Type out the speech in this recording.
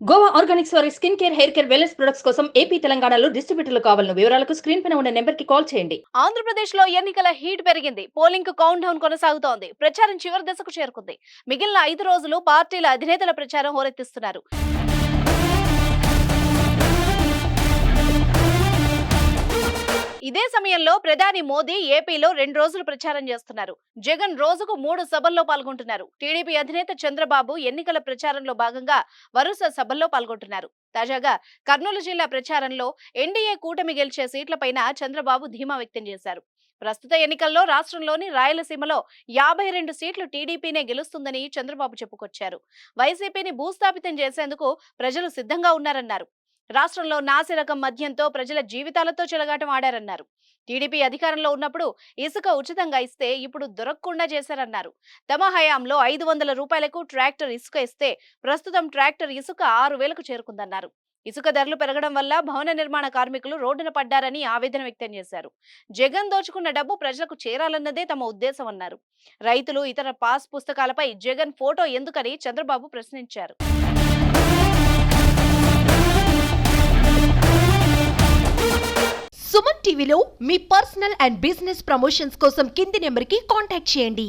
Goa Organics వారి skin care, hair care, wellness products కోసం AP, తెలంగాణలో డిస్ట్రిబ్యూటర్లు కావాలను వివరాలకు స్క్రీన్ పైన ఉన్న నెంబర్ కి కాల్ చేయండి. ఆంధ్రప్రదేశ్ లో ఎన్నికల హీట్ పెరిగింది. పోలింగ్ కు కౌంట్ డౌన్ కొనసాగుతోంది. ప్రచారం చివరి దశకు చేరుకుంది. మిగిలిన 5 రోజులు పార్టీల అధినేతల ప్రచారం హోరెత్తిస్తున్నారు. ఇదే సమయంలో ప్రధాని మోదీ ఏపీలో 2 రోజులు ప్రచారం చేస్తున్నారు. జగన్ రోజుకు 3 సభల్లో పాల్గొంటున్నారు. టీడీపీ అధినేత చంద్రబాబు ఎన్నికల ప్రచారంలో భాగంగా వరుస సభల్లో పాల్గొంటున్నారు. తాజాగా కర్నూలు జిల్లా ప్రచారంలో ఎన్డీఏ కూటమి గెలిచే సీట్లపైన చంద్రబాబు ధీమా వ్యక్తం చేశారు. ప్రస్తుత ఎన్నికల్లో రాష్ట్రంలోని రాయలసీమలో 52 సీట్లు టీడీపీనే గెలుస్తుందని చంద్రబాబు చెప్పుకొచ్చారు. వైసీపీని భూస్థాపితం చేసేందుకు ప్రజలు సిద్ధంగా ఉన్నారన్నారు. రాష్ట్రంలో నాసిరకం మద్యంతో ప్రజల జీవితాలతో చెలగాటం ఆడారన్నారు. టీడీపీ అధికారంలో ఉన్నప్పుడు ఇసుక ఉచితంగా ఇస్తే ఇప్పుడు దొరకకుండా చేశారన్నారు. తమ హయాంలో 500 రూపాయలకు ట్రాక్టర్ ఇసుక ఇస్తే ప్రస్తుతం ట్రాక్టర్ ఇసుక 6,000కు చేరుకుందన్నారు. ఇసుక ధరలు పెరగడం వల్ల భవన నిర్మాణ కార్మికులు రోడ్డున పడ్డారని ఆవేదన వ్యక్తం చేశారు. జగన్ దోచుకున్న డబ్బు ప్రజలకు చేరాలన్నదే తమ ఉద్దేశం అన్నారు. రైతులు, ఇతర పాస్ పుస్తకాలపై జగన్ ఫోటో ఎందుకని చంద్రబాబు ప్రశ్నించారు. సుమన్ టీవీలో మీ పర్సనల్ అండ్ బిజినెస్ ప్రమోషన్స్ కోసం కింది నెంబర్కి కాంటాక్ట్ చేయండి.